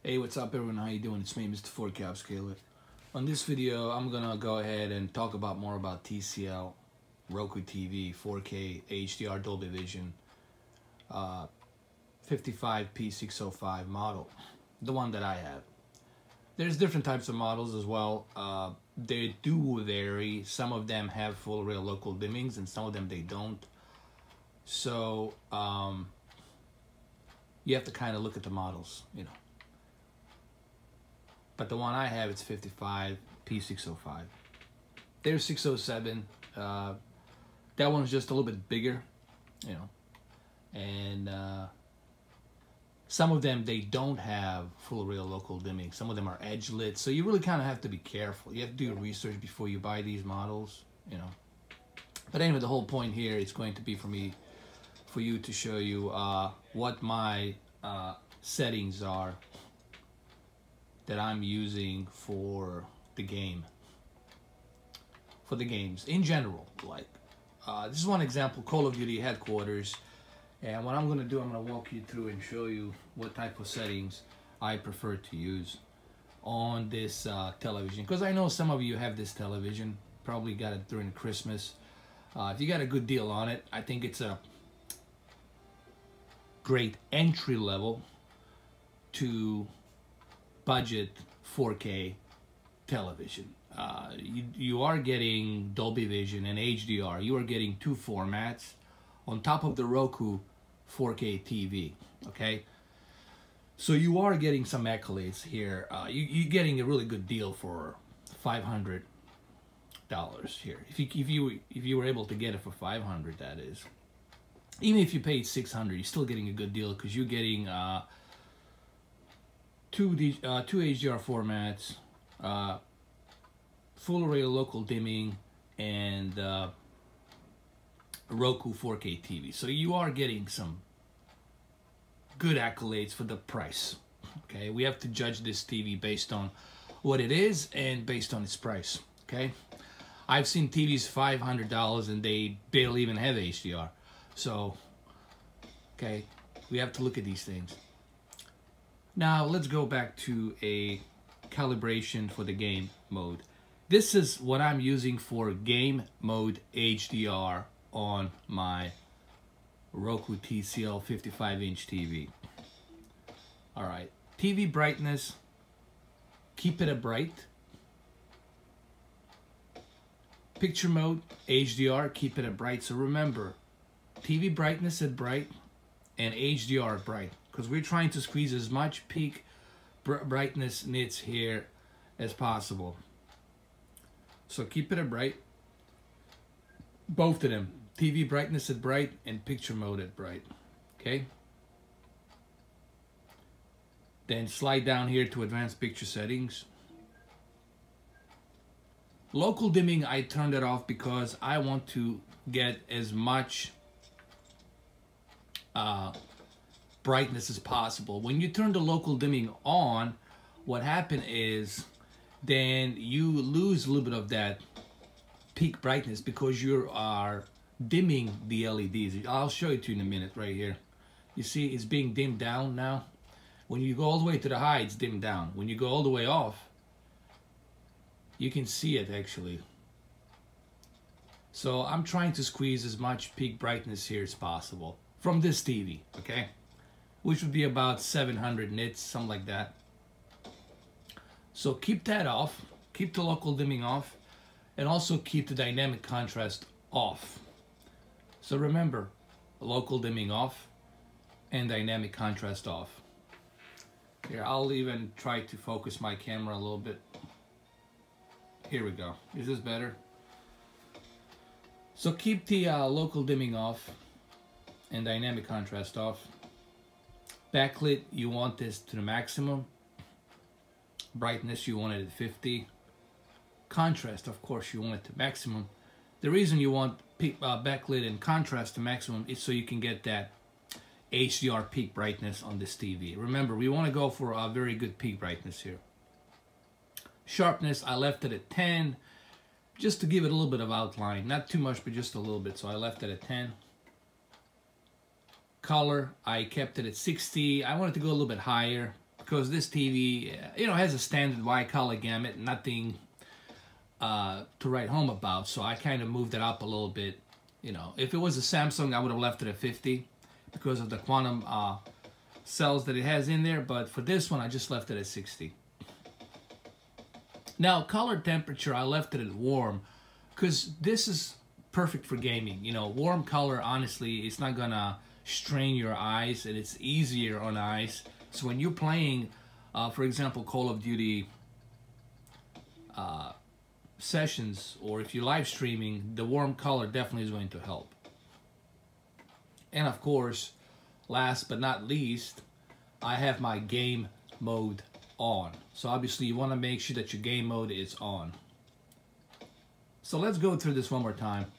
Hey, what's up everyone? How you doing? It's me, Mr. 4K Upscaler. On this video, I'm gonna go ahead and talk about more about TCL Roku TV 4K HDR Dolby Vision 55605 model, the one that I have. There's different types of models as well. They do vary. Some of them have full real local dimmings and some of them they don't. So you have to kind of look at the models, you know. But the one I have, it's 55P605. There's 607. That one's just a little bit bigger, you know. And some of them, they don't have full real local dimming. Some of them are edge lit. So you really kind of have to be careful. You have to do your research before you buy these models, you know. But anyway, the whole point here is going to be for you to show you what my settings are that I'm using for the game, for the games in general. Like this is one example, Call of Duty Headquarters, and what I'm gonna do, I'm gonna walk you through and show you what type of settings I prefer to use on this television, because I know some of you have this television, probably got it during Christmas. If you got a good deal on it, I think it's a great entry level to budget 4K television. You are getting Dolby Vision and HDR. You are getting two formats on top of the Roku 4K TV, okay? So you are getting some accolades here. You're getting a really good deal for $500 here. If you were able to get it for $500, that is. Even if you paid $600, you're still getting a good deal, because you're getting two HDR formats, full array local dimming, and Roku 4K TV. So you are getting some good accolades for the price. Okay, we have to judge this TV based on what it is and based on its price. Okay, I've seen TVs $500 and they barely even have HDR. So, okay, we have to look at these things. Now, let's go back to a calibration for the game mode. This is what I'm using for Game Mode HDR on my Roku TCL 55-inch TV. All right, TV brightness, keep it at bright. Picture mode, HDR, keep it at bright. So remember, TV brightness at bright and HDR at bright, because we're trying to squeeze as much peak brightness nits here as possible. So keep it at bright. Both of them, TV brightness at bright and picture mode at bright. Okay. Then slide down here to advanced picture settings. Local dimming, I turned it off because I want to get as much brightness as possible. When you turn the local dimming on, what happens is then you lose a little bit of that peak brightness because you are dimming the LEDs. I'll show it to you in a minute right here. You see it's being dimmed down now. When you go all the way to the high, it's dimmed down. When you go all the way off, you can see it actually. So I'm trying to squeeze as much peak brightness here as possible from this TV, okay? Which would be about 700 nits, something like that. So keep that off, keep the local dimming off, and also keep the dynamic contrast off. So remember, local dimming off and dynamic contrast off. Here, I'll even try to focus my camera a little bit. Here we go. Is this better? So keep the local dimming off and dynamic contrast off. Backlit, you want this to the maximum. Brightness, you want it at 50. Contrast, of course, you want it to maximum. The reason you want backlit and contrast to maximum is so you can get that HDR peak brightness on this TV. Remember, we want to go for a very good peak brightness here. Sharpness, I left it at 10, just to give it a little bit of outline. Not too much, but just a little bit, so I left it at 10. Color, I kept it at 60. I wanted to go a little bit higher. because this TV, you know, has a standard wide color gamut, nothing to write home about. So I kind of moved it up a little bit. You know, if it was a Samsung, I would have left it at 50 because of the quantum cells that it has in there. But for this one, I just left it at 60. Now, color temperature, I left it at warm because this is perfect for gaming. You know, warm color, honestly, it's not gonna strain your eyes, and it's easier on eyes. So when you're playing, for example, Call of Duty sessions, or if you're live streaming, the warm color definitely is going to help. And of course, last but not least, I have my game mode on. So obviously you want to make sure that your game mode is on. So let's go through this one more time.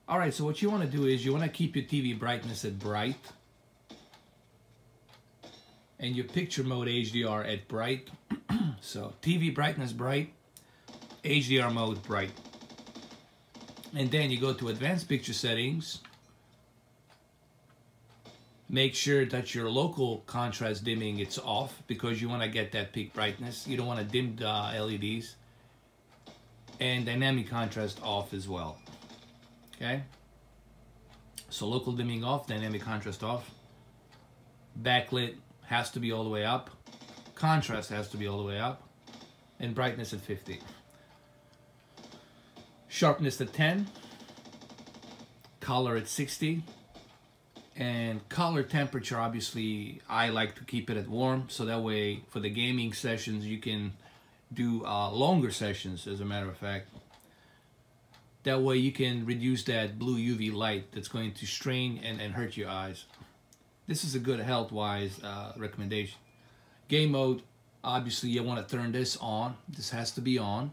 Alright, so what you want to do is you want to keep your TV brightness at bright, and your picture mode HDR at bright. So TV brightness bright, HDR mode bright. And then you go to advanced picture settings. Make sure that your local contrast dimming it's off, because you want to get that peak brightness. You don't want to dim the LEDs. And dynamic contrast off as well. Okay? So local dimming off, dynamic contrast off. Backlit has to be all the way up. Contrast has to be all the way up. And brightness at 50. Sharpness at 10. Color at 60. And color temperature, obviously, I like to keep it at warm. So that way, for the gaming sessions, you can do longer sessions, as a matter of fact. That way you can reduce that blue UV light that's going to strain and hurt your eyes. This is a good health-wise recommendation. Game mode, obviously you want to turn this on. This has to be on.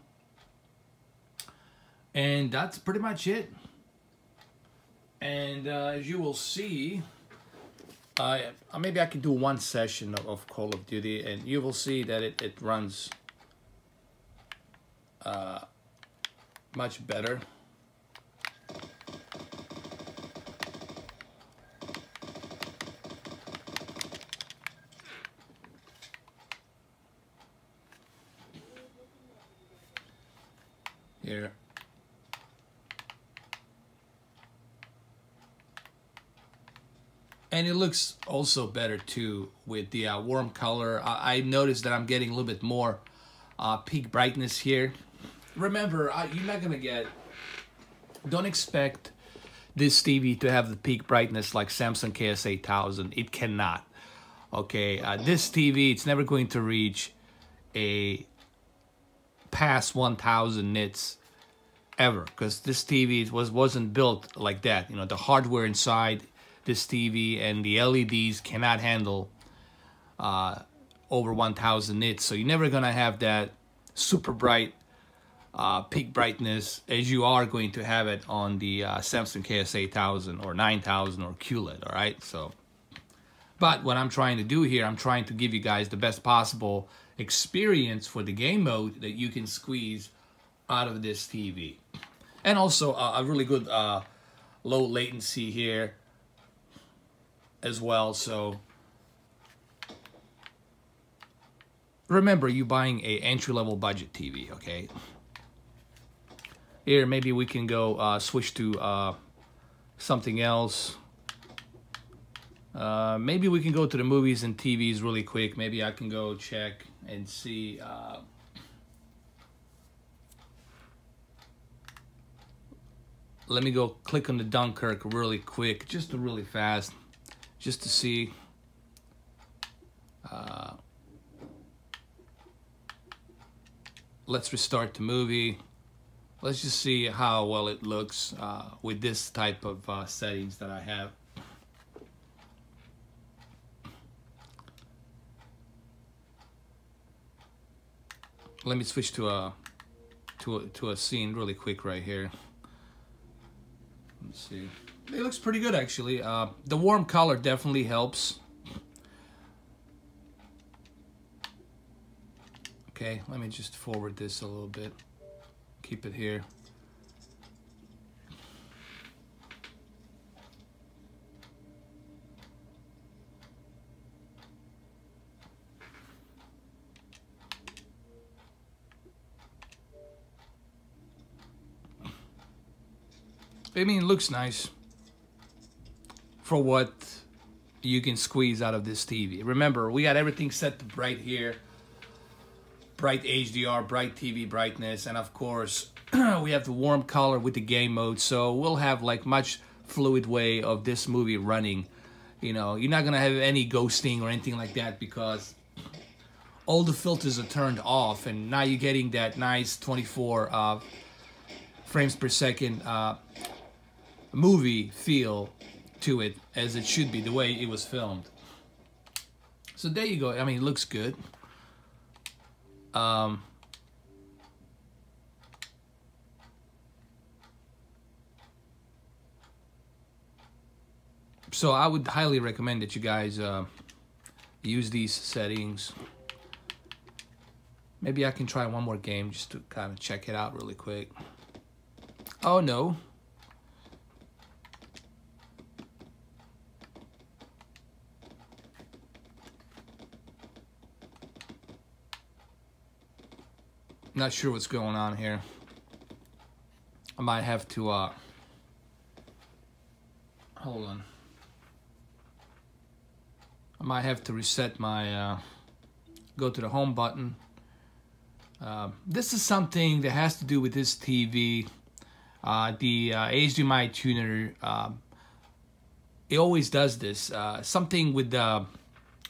And that's pretty much it. And as you will see, maybe I can do one session of Call of Duty, and you will see that it runs much better. Here. And it looks also better too with the warm color. I noticed that I'm getting a little bit more peak brightness here. Remember, you're not gonna get, don't expect this TV to have the peak brightness like Samsung KS8000. It cannot. Okay, this TV, it's never going to reach a past 1000 nits ever, because this TV wasn't built like that. You know, the hardware inside this TV and the LEDs cannot handle over 1000 nits. So you're never gonna have that super bright peak brightness as you are going to have it on the Samsung KS8000 or 9000 or QLED. All right, so but what I'm trying to do here, I'm trying to give you guys the best possible experience for the game mode that you can squeeze out of this TV. And also a really good low latency here as well. So remember, you're buying a entry-level budget TV, okay? Here, maybe we can go switch to something else. Maybe we can go to the movies and TVs really quick. Maybe I can go check and see. Let me go click on the Dunkirk really quick, just really fast, just to see. Let's restart the movie. Let's just see how well it looks with this type of settings that I have. Let me switch to a scene really quick right here. Let's see. It looks pretty good actually. The warm color definitely helps. Okay, let me just forward this a little bit. Keep it here. I mean, it looks nice for what you can squeeze out of this TV. Remember, we got everything set to bright here. Bright HDR, bright TV brightness, and of course, we have the warm color with the game mode, so we'll have like much fluid way of this movie running. You know, you're not gonna have any ghosting or anything like that because all the filters are turned off, and now you're getting that nice 24 frames per second movie feel to it, as it should be, the way it was filmed. So there you go. I mean, it looks good. So I would highly recommend that you guys use these settings. Maybe I can try one more game just to kind of check it out really quick. Oh no. Not sure what's going on here. I might have to hold on. I might have to reset my go to the home button. This is something that has to do with this TV. The HDMI tuner, it always does this. Something with the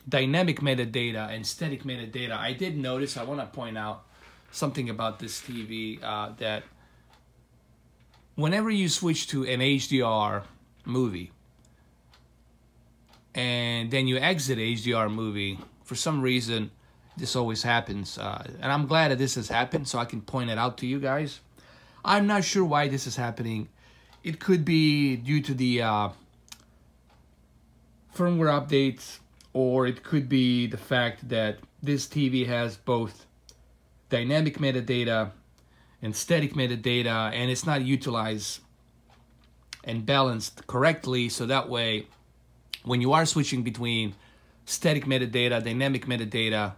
dynamic metadata and static metadata. I did notice, I want to point out something about this TV, that whenever you switch to an HDR movie and then you exit HDR movie, for some reason this always happens, and I'm glad that this has happened so I can point it out to you guys. I'm not sure why this is happening. It could be due to the firmware updates, or it could be the fact that this TV has both dynamic metadata and static metadata, and it's not utilized and balanced correctly, so that way when you are switching between static metadata, dynamic metadata,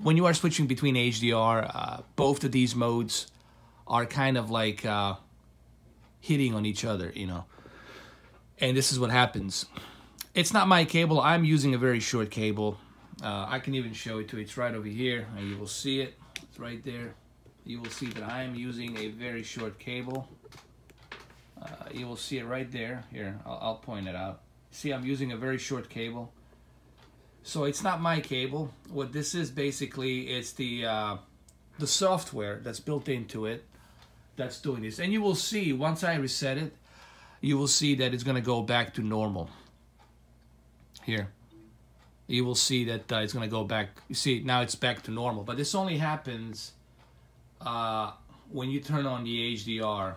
when you are switching between HDR, both of these modes are kind of like hitting on each other, you know, and this is what happens. It's not my cable. I'm using a very short cable. I can even show it to you. It's right over here, and you will see it. It's right there. You will see that I am using a very short cable. You will see it right there. Here, I'll point it out. See, I'm using a very short cable. So it's not my cable. What this is basically, it's the software that's built into it that's doing this. And you will see, once I reset it, you will see that it's gonna go back to normal. Here. You will see that it's going to go back. You see, now it's back to normal. But this only happens when you turn on the HDR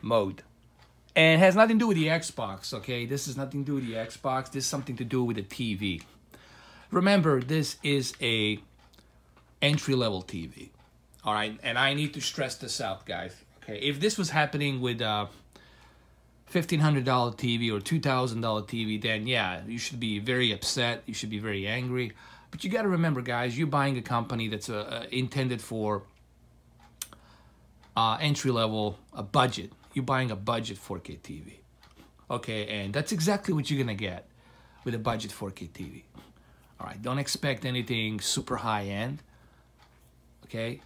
mode. And it has nothing to do with the Xbox, okay? This has nothing to do with the Xbox. This is something to do with the TV. Remember, this is a entry-level TV. All right? And I need to stress this out, guys. Okay? If this was happening with $1,500 TV or $2,000 TV, then yeah, you should be very upset. You should be very angry. But you got to remember, guys, you're buying a company that's intended for entry-level, a budget. You're buying a budget 4K TV. Okay, and that's exactly what you're going to get with a budget 4K TV. All right, don't expect anything super high-end. Okay?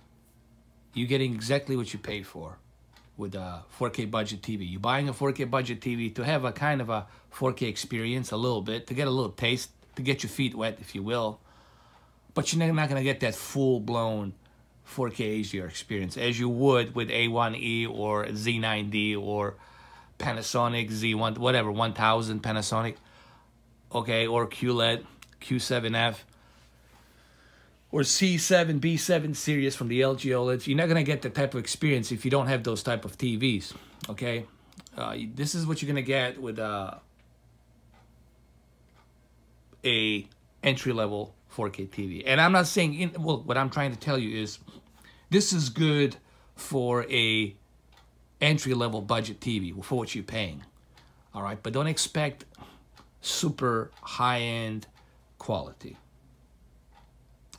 You're getting exactly what you paid for with a 4K budget TV. You're buying a 4K budget TV to have a kind of a 4K experience, a little bit, to get a little taste, to get your feet wet, if you will. But you're not going to get that full-blown 4K HDR experience as you would with A1E or Z9D or Panasonic Z1, whatever, 1000 Panasonic, okay, or QLED, Q7F, or C7, B7 series from the LG OLEDs. You're not going to get that type of experience if you don't have those type of TVs, okay? This is what you're going to get with a entry-level 4K TV. And I'm not saying, well, what I'm trying to tell you is this is good for a entry-level budget TV for what you're paying, all right? But don't expect super high-end quality.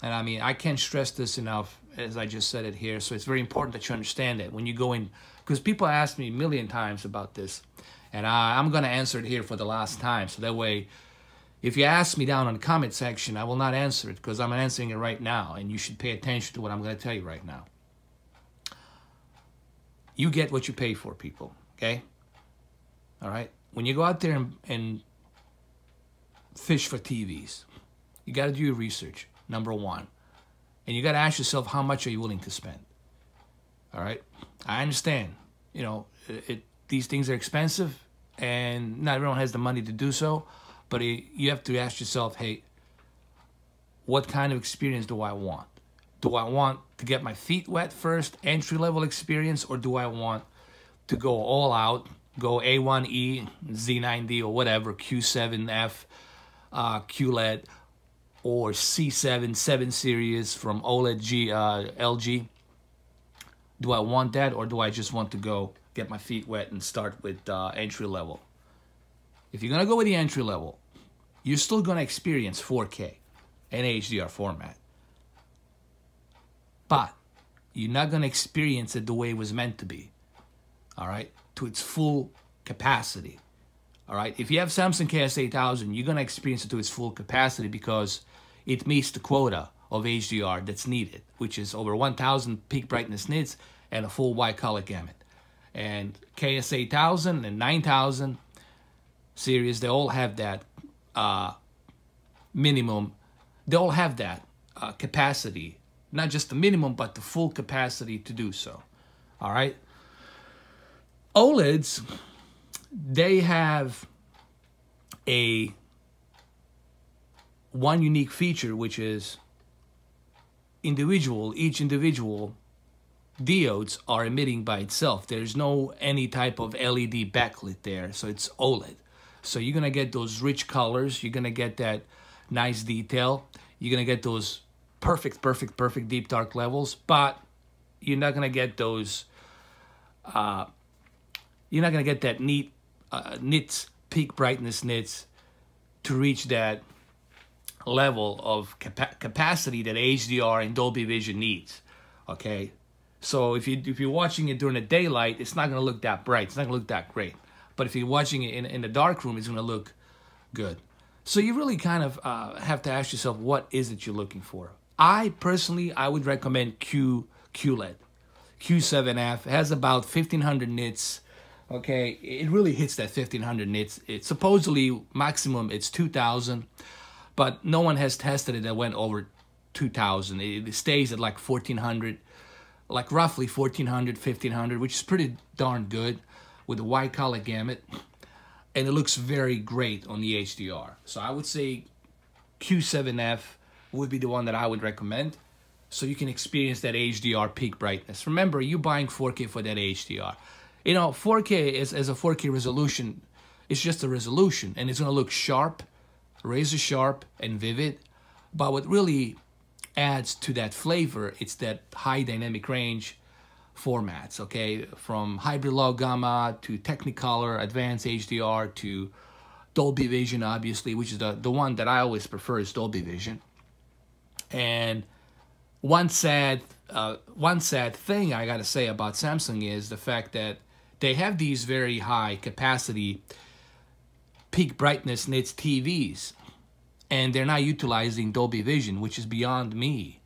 And I mean, I can't stress this enough. as I just said it here. So it's very important that you understand that when you go in, because people ask me a million times about this, and I'm going to answer it here for the last time. So that way, if you ask me down in the comment section, I will not answer it because I'm answering it right now, and you should pay attention to what I'm going to tell you right now. You get what you pay for, people, okay? All right? When you go out there and fish for TVs, you got to do your research, number one. And you got to ask yourself, how much are you willing to spend? All right? I understand, you know, these things are expensive, and not everyone has the money to do so, but you have to ask yourself, hey, what kind of experience do I want? Do I want to get my feet wet first, entry-level experience, or do I want to go all out, go A1E, Z9D, or whatever, Q7F, QLED, or C7, 7 series from OLED LG? Do I want that, or do I just want to go get my feet wet and start with entry-level? If you're going to go with the entry-level, you're still going to experience 4K and HDR format. But you're not going to experience it the way it was meant to be, all right, to its full capacity, all right? If you have Samsung KS8000, you're going to experience it to its full capacity because it meets the quota of HDR that's needed, which is over 1,000 peak brightness nits and a full wide color gamut. And KS8000 and 9000 series, they all have that minimum. They all have that capacity. Not just the minimum, but the full capacity to do so. All right? OLEDs, they have one unique feature, which is each individual diodes are emitting by itself. There's no any type of LED backlit there, so it's OLED. So you're gonna get those rich colors, you're gonna get that nice detail, you're gonna get those perfect deep dark levels, but you're not gonna get those you're not gonna get that nits, peak brightness nits, to reach that level of capacity that HDR and Dolby Vision needs. Okay, so if you're watching it during the daylight, it's not gonna look that bright, it's not gonna look that great. But if you're watching it in the dark room, it's gonna look good. So you really kind of have to ask yourself, what is it you're looking for? I would recommend QLED. Q7F has about 1,500 nits. Okay, it really hits that 1,500 nits. It's supposedly maximum it's 2,000, but no one has tested it that went over 2,000. It stays at like 1,400, like roughly 1,400, 1,500, which is pretty darn good with the wide color gamut, and it looks very great on the HDR. So I would say Q7F would be the one that I would recommend, so you can experience that HDR peak brightness. Remember, you're buying 4K for that HDR. You know, 4K as a 4K resolution, it's just a resolution, and it's gonna look sharp, razor sharp, and vivid. But what really adds to that flavor, it's that high dynamic range formats, okay? From hybrid low gamma to Technicolor, advanced HDR to Dolby Vision, obviously, which is the one that I always prefer is Dolby Vision. And one sad thing I gotta say about Samsung is the fact that they have these very high capacity peak brightness nits TVs, and they're not utilizing Dolby Vision, which is beyond me.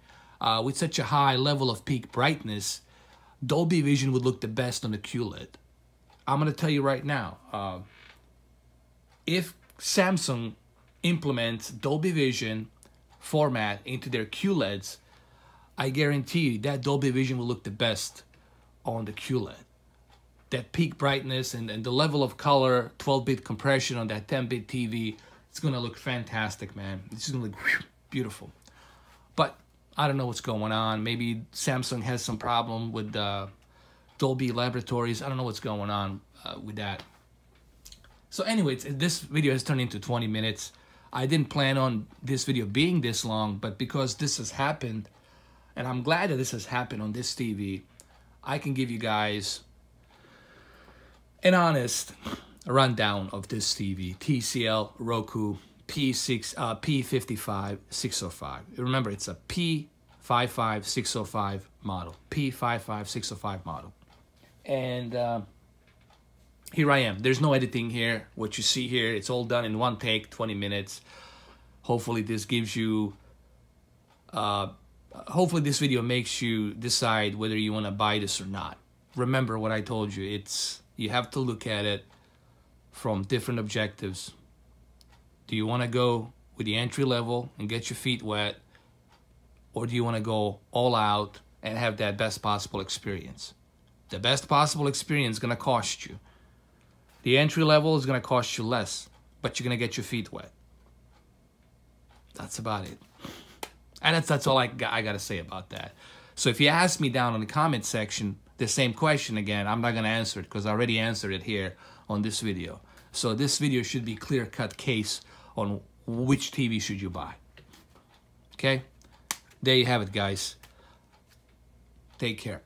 With such a high level of peak brightness, Dolby Vision would look the best on the QLED. I'm gonna tell you right now, if Samsung implements Dolby Vision format into their QLEDs, I guarantee you that Dolby Vision will look the best on the QLED. That peak brightness and the level of color, 12-bit compression on that 10-bit TV, it's gonna look fantastic, man. It's gonna look beautiful. But I don't know what's going on. Maybe Samsung has some problem with Dolby Laboratories. I don't know what's going on with that. So anyways, this video has turned into 20 minutes. I didn't plan on this video being this long, but because this has happened, and I'm glad that this has happened on this TV, I can give you guys an honest rundown of this TV, TCL Roku P55605. Remember, it's a P55605 model. P55605 model. And here I am. There's no editing here. What you see here, it's all done in one take, 20 minutes. Hopefully this gives you, hopefully this video makes you decide whether you want to buy this or not. Remember what I told you. You have to look at it from different objectives. Do you want to go with the entry level and get your feet wet? Or do you want to go all out and have that best possible experience? The best possible experience is going to cost you. The entry level is going to cost you less, but you're going to get your feet wet. That's about it. And that's all I got to say about that. So if you ask me down in the comment section the same question again, I'm not going to answer it because I already answered it here on this video. So this video should be clear-cut case on which TV should you buy. Okay? There you have it, guys. Take care.